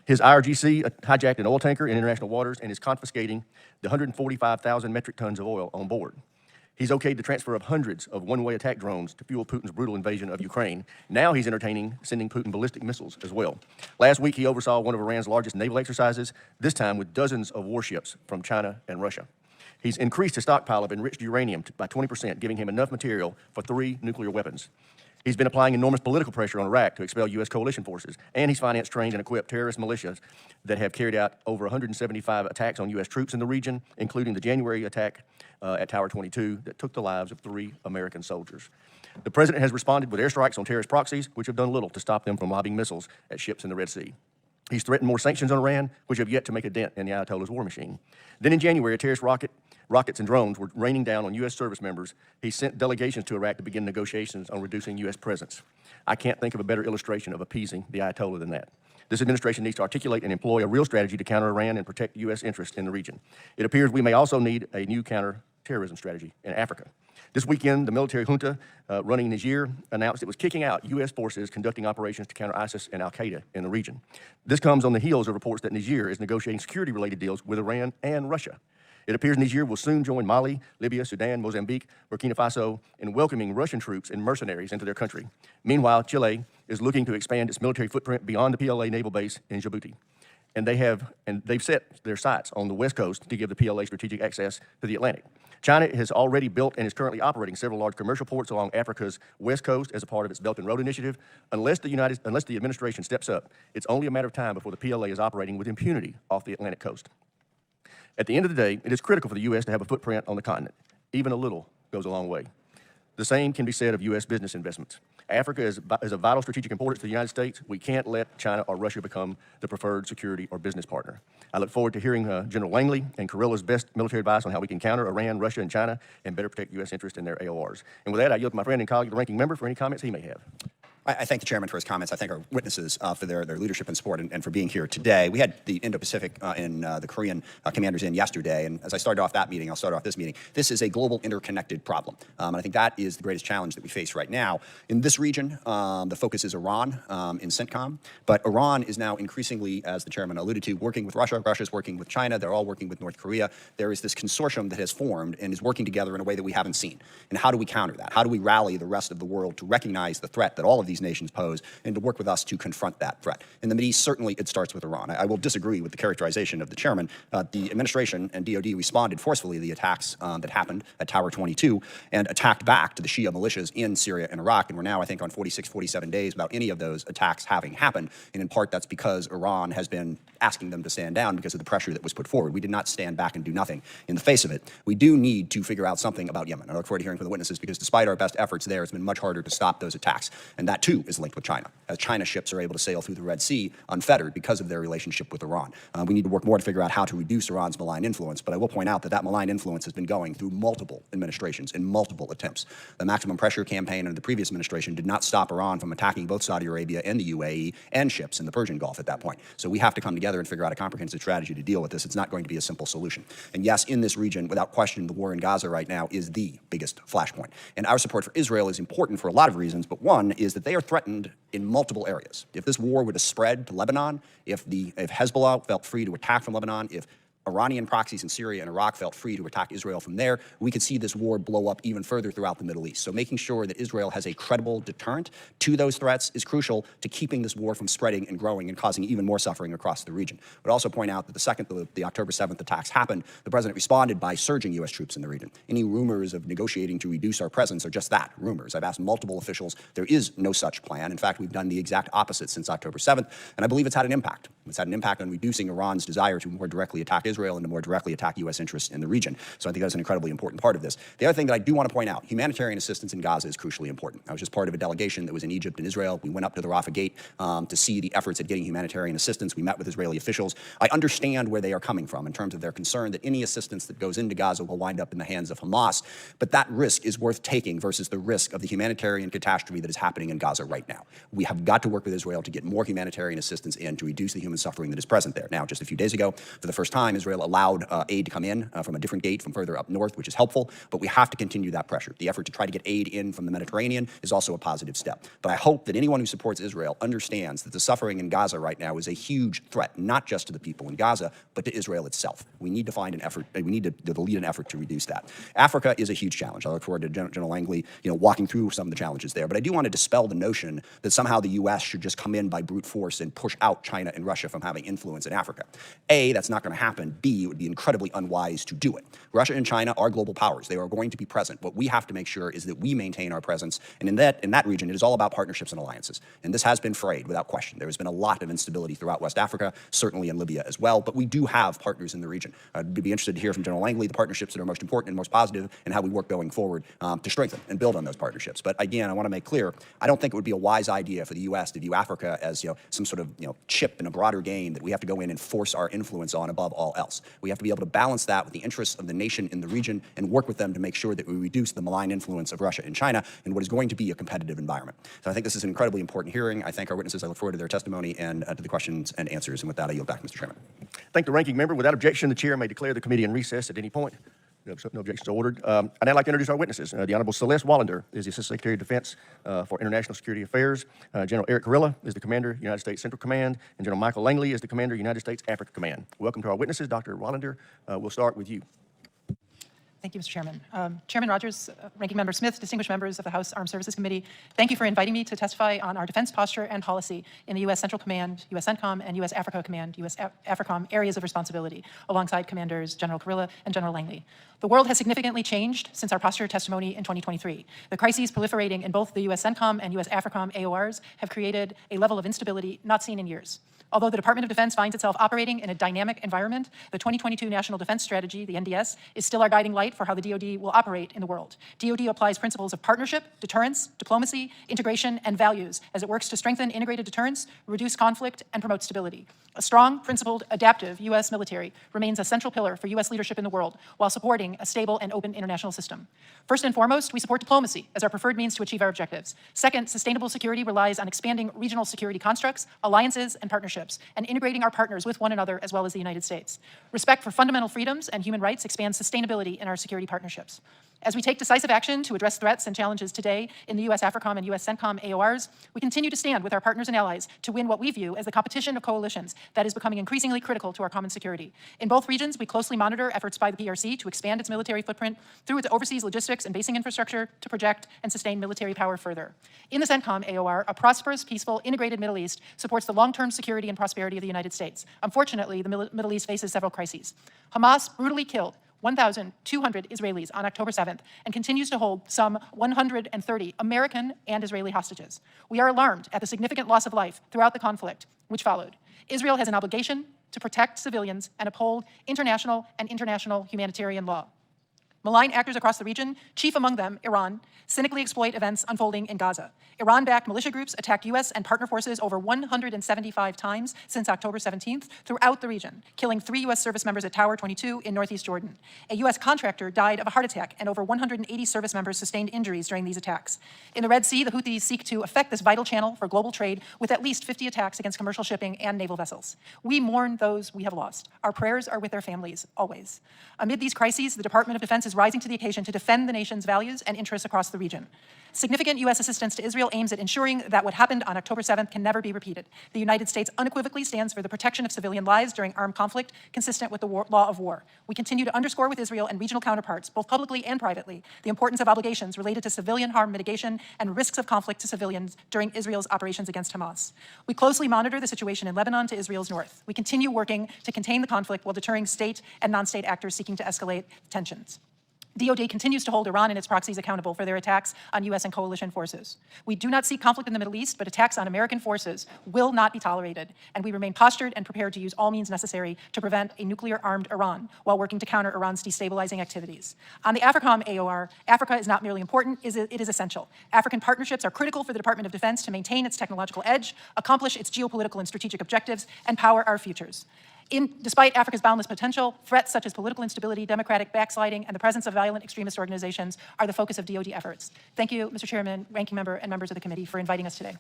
His IRGC hijacked an oil tanker in international waters and is confiscating the 145,000 metric tons of oil on board. He's okayed the transfer of hundreds of one-way attack drones to fuel Putin's brutal invasion of Ukraine. Now he's entertaining sending Putin ballistic missiles as well. Last week, he oversaw one of Iran's largest naval exercises, this time with dozens of warships from China and Russia. He's increased his stockpile of enriched uranium by 20%, giving him enough material for 3 nuclear weapons. He's been applying enormous political pressure on Iraq to expel U.S. coalition forces, and he's financed, trained, and equipped terrorist militias that have carried out over 175 attacks on U.S. troops in the region, including the January attack at Tower 22 that took the lives of 3 American soldiers. The president has responded with airstrikes on terrorist proxies, which have done little to stop them from lobbing missiles at ships in the Red Sea. He's threatened more sanctions on Iran, which have yet to make a dent in the Ayatollah's war machine. Then in January, terrorist rockets and drones were raining down on U.S. service members. He sent delegations to Iraq to begin negotiations on reducing U.S. presence. I can't think of a better illustration of appeasing the Ayatollah than that. This administration needs to articulate and employ a real strategy to counter Iran and protect U.S. interests in the region. It appears we may also need a new counter-terrorism strategy in Africa. This weekend, the military junta running Niger announced it was kicking out U.S. forces conducting operations to counter ISIS and al-Qaeda in the region. This comes on the heels of reports that Niger is negotiating security-related deals with Iran and Russia. It appears Niger will soon join Mali, Libya, Sudan, Mozambique, Burkina Faso in welcoming Russian troops and mercenaries into their country. Meanwhile, Chile is looking to expand its military footprint beyond the PLA naval base in Djibouti. And they've set their sights on the West Coast to give the PLA strategic access to the Atlantic. China has already built and is currently operating several large commercial ports along Africa's west coast as a part of its Belt and Road Initiative. Unless the administration steps up, it's only a matter of time before the PLA is operating with impunity off the Atlantic coast. At the end of the day, it is critical for the U.S. to have a footprint on the continent. Even a little goes a long way. The same can be said of U.S. business investments. Africa is of vital strategic importance to the United States. We can't let China or Russia become the preferred security or business partner. I look forward to hearing General Langley and Kurilla's best military advice on how we can counter Iran, Russia, and China and better protect U.S. interests in their AORs. And with that, I yield to my friend and colleague, the ranking member, for any comments he may have. I thank the chairman for his comments. I thank our witnesses for their leadership and support and for being here today. We had the Indo-Pacific and the Korean commanders in yesterday, and as I started off that meeting, I'll start off this meeting. This is a global interconnected problem, and I think that is the greatest challenge that we face right now. In this region, the focus is Iran in CENTCOM, but Iran is now increasingly, as the chairman alluded to, working with Russia. Russia's working with China. They're all working with North Korea. There is this consortium that has formed and is working together in a way that we haven't seen. And how do we counter that? How do we rally the rest of the world to recognize the threat that all of these nations pose and to work with us to confront that threat? In the Mideast, certainly it starts with Iran. I will disagree with the characterization of the chairman. The administration and DOD responded forcefully to the attacks that happened at Tower 22 and attacked back to the Shia militias in Syria and Iraq. And we're now, I think, on 46, 47 days without any of those attacks having happened. And in part, that's because Iran has been asking them to stand down because of the pressure that was put forward. We did not stand back and do nothing in the face of it. We do need to figure out something about Yemen. I look forward to hearing from the witnesses because despite our best efforts there, it's been much harder to stop those attacks. And that, too, is linked with China, as China ships are able to sail through the Red Sea unfettered because of their relationship with Iran. We need to work more to figure out how to reduce Iran's malign influence, but I will point out that that malign influence has been going through multiple administrations in multiple attempts. The maximum pressure campaign under the previous administration did not stop Iran from attacking both Saudi Arabia and the UAE and ships in the Persian Gulf at that point. So we have to come together and figure out a comprehensive strategy to deal with this. It's not going to be a simple solution. And yes, in this region, without question, the war in Gaza right now is the biggest flashpoint. And our support for Israel is important for a lot of reasons, but one is that they are threatened in multiple areas. If this war were to spread to Lebanon, if Hezbollah felt free to attack from Lebanon, if Iranian proxies in Syria and Iraq felt free to attack Israel from there, we could see this war blow up even further throughout the Middle East. So making sure that Israel has a credible deterrent to those threats is crucial to keeping this war from spreading and growing and causing even more suffering across the region. But also point out that the second the October 7th attacks happened, the president responded by surging U.S. troops in the region. Any rumors of negotiating to reduce our presence are just that, rumors. I've asked multiple officials. There is no such plan. In fact, we've done the exact opposite since October 7th, and I believe it's had an impact. It's had an impact on reducing Iran's desire to more directly attack Israel and to more directly attack U.S. interests in the region. So I think that's an incredibly important part of this. The other thing that I do want to point out, humanitarian assistance in Gaza is crucially important. I was just part of a delegation that was in Egypt and Israel. We went up to the Rafah Gate to see the efforts at getting humanitarian assistance. We met with Israeli officials. I understand where they are coming from in terms of their concern that any assistance that goes into Gaza will wind up in the hands of Hamas. But that risk is worth taking versus the risk of the humanitarian catastrophe that is happening in Gaza right now. We have got to work with Israel to get more humanitarian assistance in to reduce the human human suffering that is present there. Now, just a few days ago, for the first time, Israel allowed aid to come in from a different gate from further up north, which is helpful, but we have to continue that pressure. The effort to try to get aid in from the Mediterranean is also a positive step. But I hope that anyone who supports Israel understands that the suffering in Gaza right now is a huge threat, not just to the people in Gaza, but to Israel itself. We need to find an effort, we need to lead an effort to reduce that. Africa is a huge challenge. I look forward to General Langley, walking through some of the challenges there. But I do want to dispel the notion that somehow the U.S. should just come in by brute force and push out China and Russia from having influence in Africa. A, that's not going to happen. B, it would be incredibly unwise to do it. Russia and China are global powers. They are going to be present. What we have to make sure is that we maintain our presence. And in that region, it is all about partnerships and alliances. And this has been frayed without question. There has been a lot of instability throughout West Africa, certainly in Libya as well. But we do have partners in the region. I'd be interested to hear from General Langley the partnerships that are most important and most positive and how we work going forward to strengthen and build on those partnerships. But again, I want to make clear, I don't think it would be a wise idea for the U.S. to view Africa as some sort of chip in a broader game that we have to go in and force our influence on above all else. We have to be able to balance that with the interests of the nation in the region and work with them to make sure that we reduce the malign influence of Russia and China in what is going to be a competitive environment. So I think this is an incredibly important hearing. I thank our witnesses. I look forward to their testimony and to the questions and answers. And with that, I yield back, Mr. Chairman. Thank the ranking member. Without objection, the chair may declare the committee in recess at any point. No objections ordered. I'd now like to introduce our witnesses. The Honorable Celeste Wallander is the Assistant Secretary of Defense for International Security Affairs. General Eric Carrilla is the Commander, United States Central Command, and General Michael Langley is the Commander, United States Africa Command. Welcome to our witnesses. Dr. Wallander, we'll start with you. Thank you, Mr. Chairman. Chairman Rogers, Ranking Member Smith, distinguished members of the House Armed Services Committee, thank you for inviting me to testify on our defense posture and policy in the U.S. Central Command, U.S. CENTCOM, and U.S. Africa Command, U.S. AFRICOM areas of responsibility, alongside Commanders General Carrilla and General Langley. The world has significantly changed since our posture testimony in 2023. The crises proliferating in both the U.S. CENTCOM and U.S. AFRICOM AORs have created a level of instability not seen in years. Although the Department of Defense finds itself operating in a dynamic environment, the 2022 National Defense Strategy, the NDS, is still our guiding light for how the DoD will operate in the world. DoD applies principles of partnership, deterrence, diplomacy, integration, and values as it works to strengthen integrated deterrence, reduce conflict, and promote stability. A strong, principled, adaptive U.S. military remains a central pillar for U.S. leadership in the world while supporting a stable and open international system. First and foremost, we support diplomacy as our preferred means to achieve our objectives. Second, sustainable security relies on expanding regional security constructs, alliances, and partnerships, and integrating our partners with one another as well as the United States. Respect for fundamental freedoms and human rights expands sustainability in our security partnerships. As we take decisive action to address threats and challenges today in the U.S. AFRICOM and U.S. CENTCOM AORs, we continue to stand with our partners and allies to win what we view as the competition of coalitions that is becoming increasingly critical to our common security. In both regions, we closely monitor efforts by the PRC to expand its military footprint through its overseas logistics and basing infrastructure to project and sustain military power further. In the CENTCOM AOR, a prosperous, peaceful, integrated Middle East supports the long-term security and prosperity of the United States. Unfortunately, the Middle East faces several crises. Hamas brutally killed 1,200 Israelis on October 7th and continues to hold some 130 American and Israeli hostages. We are alarmed at the significant loss of life throughout the conflict which followed. Israel has an obligation to protect civilians and uphold international and international humanitarian law. Malign actors across the region, chief among them Iran, cynically exploit events unfolding in Gaza. Iran-backed militia groups attacked U.S. and partner forces over 175 times since October 17th throughout the region, killing 3 U.S. service members at Tower 22 in northeast Jordan. A U.S. contractor died of a heart attack, and over 180 service members sustained injuries during these attacks. In the Red Sea, the Houthis seek to affect this vital channel for global trade with at least 50 attacks against commercial shipping and naval vessels. We mourn those we have lost. Our prayers are with their families, always. Amid these crises, the Department of Defense is rising to the occasion to defend the nation's values and interests across the region. Significant U.S. assistance to Israel aims at ensuring that what happened on October 7th can never be repeated. The United States unequivocally stands for the protection of civilian lives during armed conflict, consistent with the law of war. We continue to underscore with Israel and regional counterparts, both publicly and privately, the importance of obligations related to civilian harm mitigation and risks of conflict to civilians during Israel's operations against Hamas. We closely monitor the situation in Lebanon to Israel's north. We continue working to contain the conflict while deterring state and non-state actors seeking to escalate tensions. DoD continues to hold Iran and its proxies accountable for their attacks on U.S. and coalition forces. We do not seek conflict in the Middle East, but attacks on American forces will not be tolerated, and we remain postured and prepared to use all means necessary to prevent a nuclear-armed Iran while working to counter Iran's destabilizing activities. On the AFRICOM AOR, Africa is not merely important, it is essential. African partnerships are critical for the Department of Defense to maintain its technological edge, accomplish its geopolitical and strategic objectives, and power our futures. Despite Africa's boundless potential, threats such as political instability, democratic backsliding, and the presence of violent extremist organizations are the focus of DoD efforts. Thank you, Mr. Chairman, Ranking Member, and members of the committee for inviting us today.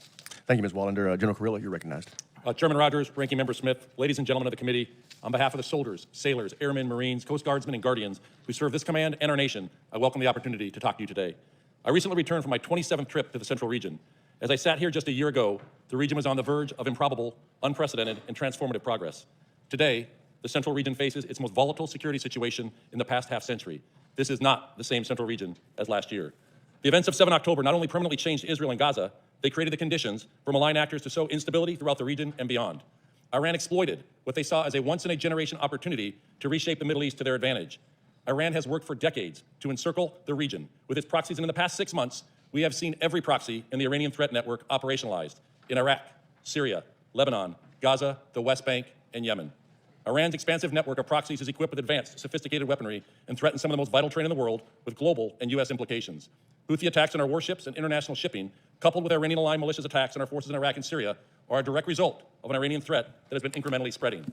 Thank you, Ms. Wallander. General Carrilla, you're recognized. Chairman Rogers, Ranking Member Smith, ladies and gentlemen of the committee, on behalf of the soldiers, sailors, airmen, Marines, Coast Guardsmen, and Guardians who serve this command and our nation, I welcome the opportunity to talk to you today. I recently returned from my 27th trip to the Central Region. As I sat here just a year ago, the region was on the verge of improbable, unprecedented, and transformative progress. Today, the Central Region faces its most volatile security situation in the past half-century. This is not the same Central Region as last year. The events of 7 October not only permanently changed Israel and Gaza, they created the conditions for malign actors to sow instability throughout the region and beyond. Iran exploited what they saw as a once-in-a-generation opportunity to reshape the Middle East to their advantage. Iran has worked for decades to encircle the region with its proxies, and in the past 6 months, we have seen every proxy in the Iranian threat network operationalized in Iraq, Syria, Lebanon, Gaza, the West Bank, and Yemen. Iran's expansive network of proxies is equipped with advanced, sophisticated weaponry and threatens some of the most vital terrain in the world with global and U.S. implications. Houthi attacks on our warships and international shipping, coupled with Iranian-aligned malicious attacks on our forces in Iraq and Syria, are a direct result of an Iranian threat that has been incrementally spreading.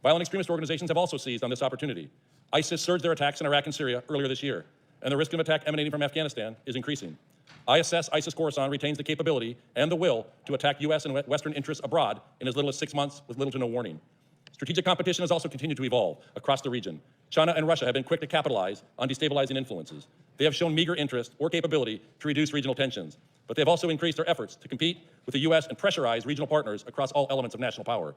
Violent extremist organizations have also seized on this opportunity. ISIS surged their attacks in Iraq and Syria earlier this year, and the risk of attack emanating from Afghanistan is increasing. ISS Khorasan retains the capability and the will to attack U.S. and Western interests abroad in as little as 6 months with little to no warning. Strategic competition has also continued to evolve across the region. China and Russia have been quick to capitalize on destabilizing influences. They have shown meager interest or capability to reduce regional tensions, but they have also increased their efforts to compete with the U.S. and pressurize regional partners across all elements of national power.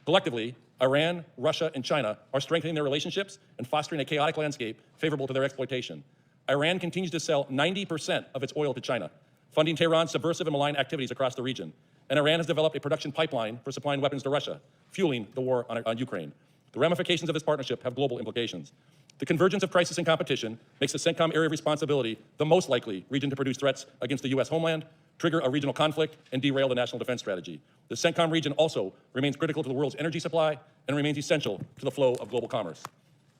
Collectively, Iran, Russia, and China are strengthening their relationships and fostering a chaotic landscape favorable to their exploitation. Iran continues to sell 90% of its oil to China, funding Tehran's subversive and malign activities across the region. And Iran has developed a production pipeline for supplying weapons to Russia, fueling the war on Ukraine. The ramifications of this partnership have global implications. The convergence of crisis and competition makes the CENTCOM area of responsibility the most likely region to produce threats against the U.S. homeland, trigger a regional conflict, and derail the national defense strategy. The CENTCOM region also remains critical to the world's energy supply and remains essential to the flow of global commerce.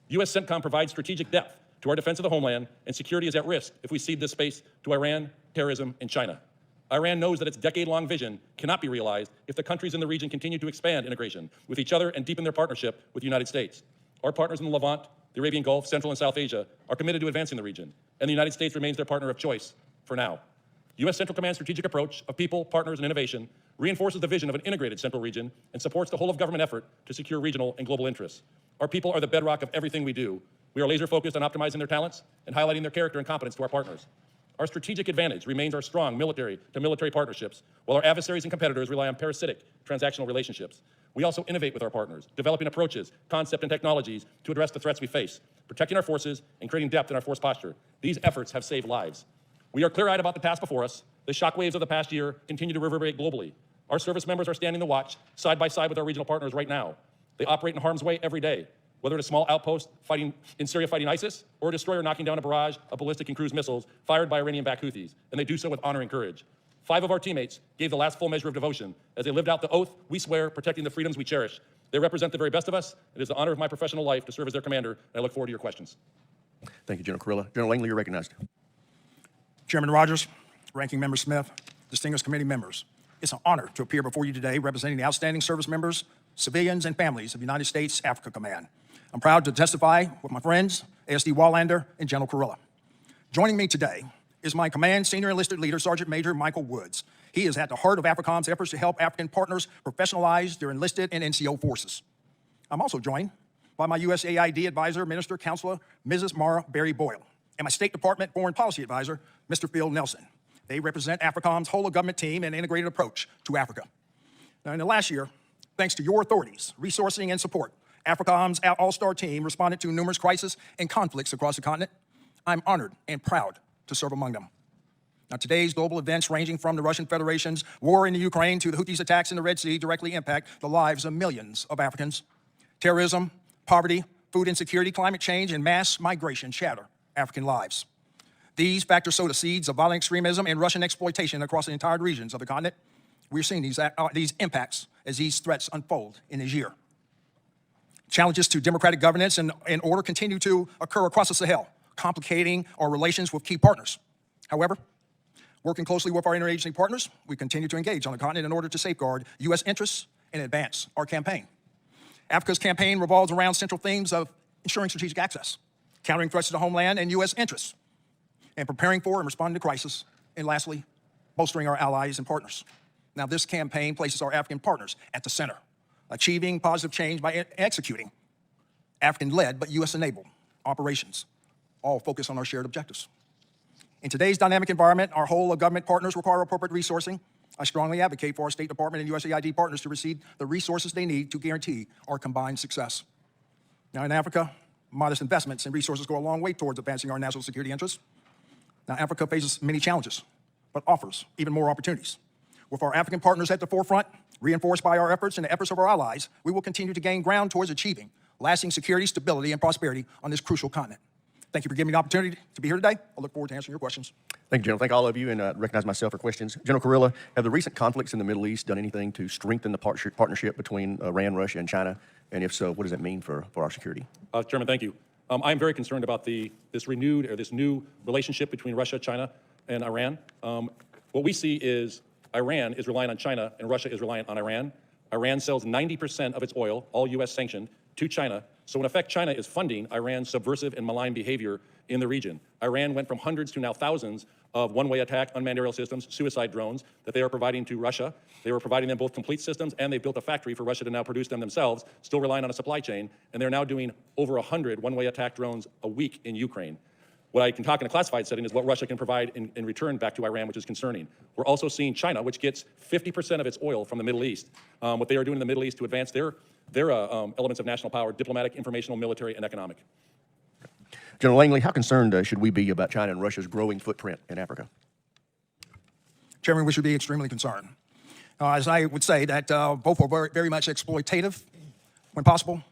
U.S. CENTCOM provides strategic depth to our defense of the homeland, and security is at risk if we cede this space to Iran, terrorism, and China. Iran knows that its decade-long vision cannot be realized if the countries in the region continue to expand integration with each other and deepen their partnership with the United States. Our partners in the Levant, the Arabian Gulf, Central and South Asia are committed to advancing the region, and the United States remains their partner of choice for now. U.S. Central Command's strategic approach of people, partners, and innovation reinforces the vision of an integrated Central region and supports the whole-of-government effort to secure regional and global interests. Our people are the bedrock of everything we do. We are laser-focused on optimizing their talents and highlighting their character and competence to our partners. Our strategic advantage remains our strong military-to-military partnerships, while our adversaries and competitors rely on parasitic transactional relationships. We also innovate with our partners, developing approaches, concepts, and technologies to address the threats we face, protecting our forces and creating depth in our force posture. These efforts have saved lives. We are clear-eyed about the task before us. The shockwaves of the past year continue to reverberate globally. Our service members are standing the watch, side by side with our regional partners right now. They operate in harm's way every day, whether at a small outpost fighting in Syria fighting ISIS, or a destroyer knocking down a barrage of ballistic and cruise missiles fired by Iranian-backed Houthis, and they do so with honor and courage. 5 of our teammates gave the last full measure of devotion as they lived out the oath we swear, protecting the freedoms we cherish. They represent the very best of us. It is the honor of my professional life to serve as their commander, and I look forward to your questions. Thank you, General Kurilla. General Langley, you're recognized. Chairman Rogers, Ranking Member Smith, distinguished committee members, it's an honor to appear before you today representing the outstanding service members, civilians, and families of United States Africa Command. I'm proud to testify with my friends, ASD Wallander and General Kurilla. Joining me today is my command senior enlisted leader, Sergeant Major Michael Woods. He is at the heart of AFRICOM's efforts to help African partners professionalize their enlisted and NCO forces. I'm also joined by my USAID advisor, Minister Counselor, Mrs. Mara Berry Boyle, and my State Department Foreign Policy Advisor, Mr. Phil Nelson. They represent AFRICOM's whole-of-government team and integrated approach to Africa. Now, in the last year, thanks to your authorities, resourcing, and support, AFRICOM's all-star team responded to numerous crises and conflicts across the continent. I'm honored and proud to serve among them. Now, today's global events, ranging from the Russian Federation's war in the Ukraine to the Houthis' attacks in the Red Sea, directly impact the lives of millions of Africans. Terrorism, poverty, food insecurity, climate change, and mass migration shatter African lives. These factors sow the seeds of violent extremism and Russian exploitation across the entire regions of the continent. We're seeing these impacts as these threats unfold in this year. Challenges to democratic governance and order continue to occur across the Sahel, complicating our relations with key partners. However, working closely with our interagency partners, we continue to engage on the continent in order to safeguard U.S. interests and advance our campaign. Africa's campaign revolves around central themes of ensuring strategic access, countering threats to the homeland and U.S. interests, and preparing for and responding to crisis, and lastly, bolstering our allies and partners. Now, this campaign places our African partners at the center, achieving positive change by executing African-led but U.S.-enabled operations, all focused on our shared objectives. In today's dynamic environment, our whole of government partners require appropriate resourcing. I strongly advocate for our State Department and USAID partners to receive the resources they need to guarantee our combined success. Now, in Africa, modest investments and resources go a long way towards advancing our national security interests. Now, Africa faces many challenges, but offers even more opportunities. With our African partners at the forefront, reinforced by our efforts and the efforts of our allies, we will continue to gain ground towards achieving lasting security, stability, and prosperity on this crucial continent. Thank you for giving me the opportunity to be here today. I look forward to answering your questions. Thank you, General. Thank all of you, and recognize myself for questions. General Kurilla, have the recent conflicts in the Middle East done anything to strengthen the partnership between Iran, Russia, and China? And if so, what does that mean for our security? Chairman, thank you. I'm very concerned about this new relationship between Russia, China, and Iran. What we see is Iran is relying on China and Russia is reliant on Iran. Iran sells 90% of its oil, all U.S. sanctioned, to China. So in effect, China is funding Iran's subversive and malign behavior in the region. Iran went from hundreds to now thousands of one-way attack unmanned aerial systems, suicide drones that they are providing to Russia. They were providing them both complete systems, and they built a factory for Russia to now produce them themselves, still relying on a supply chain. And they're now doing over 100 one-way attack drones a week in Ukraine. What I can talk in a classified setting is what Russia can provide in return back to Iran, which is concerning. We're also seeing China, which gets 50% of its oil from the Middle East, what they are doing in the Middle East to advance their elements of national power, diplomatic, informational, military, and economic. General Langley, how concerned should we be about China and Russia's growing footprint in Africa? Chairman, we should be extremely concerned. As I would say that both are very, very much exploitative when possible,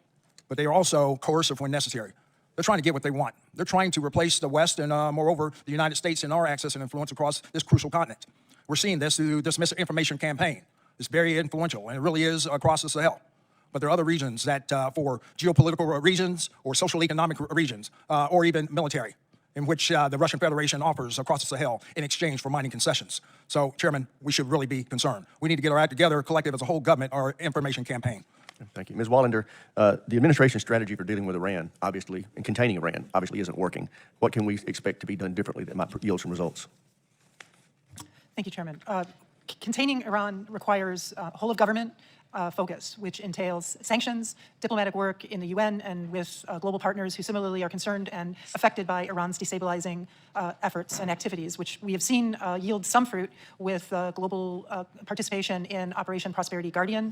but they are also coercive when necessary. They're trying to get what they want. They're trying to replace the West and, moreover, the United States in our access and influence across this crucial continent. We're seeing this through this misinformation campaign. It's very influential, and it really is across the Sahel. But there are other regions that, for geopolitical reasons or social economic reasons, or even military, in which the Russian Federation offers across the Sahel in exchange for mining concessions. So, Chairman, we should really be concerned. We need to get our act together, collective as a whole government, our information campaign. Thank you. Ms. Wallander, the administration's strategy for dealing with Iran, obviously, and containing Iran, obviously isn't working. What can we expect to be done differently that might yield some results? Thank you, Chairman. Containing Iran requires whole of government focus, which entails sanctions, diplomatic work in the UN and with global partners who similarly are concerned and affected by Iran's destabilizing efforts and activities, which we have seen yield some fruit with global participation in Operation Prosperity Guardian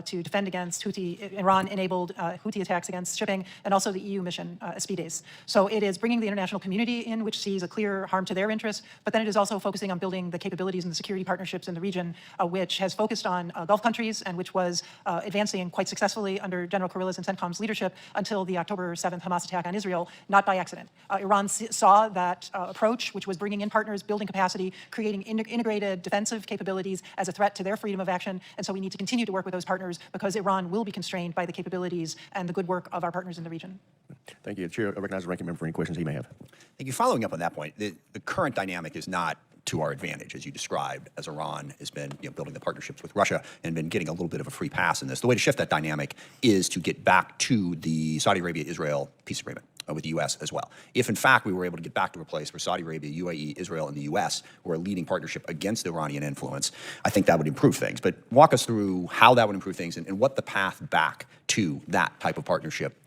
to defend against Iran-enabled Houthi attacks against shipping, and also the EU mission, Aspides. So it is bringing the international community in, which sees a clear harm to their interests, but then it is also focusing on building the capabilities and the security partnerships in the region, which has focused on Gulf countries and which was advancing quite successfully under General Kurilla's and CENTCOM's leadership until the October 7th Hamas attack on Israel, not by accident. Iran saw that approach, which was bringing in partners, building capacity, creating integrated defensive capabilities as a threat to their freedom of action. And so we need to continue to work with those partners because Iran will be constrained by the capabilities and the good work of our partners in the region. Thank you. Chair, I recognize the ranking member for any questions he may have. Thank you. Following up on that point, the current dynamic is not to our advantage, as you described, as Iran has been building the partnerships with Russia and been getting a little bit of a free pass in this. The way to shift that dynamic is to get back to the Saudi Arabia-Israel peace agreement with the U.S. as well. If, in fact, we were able to get back to a place where Saudi Arabia, UAE, Israel, and the U.S. were a leading partnership against Iranian influence, I think that would improve things. But walk us through how that would improve things and what the path back to that type of partnership is.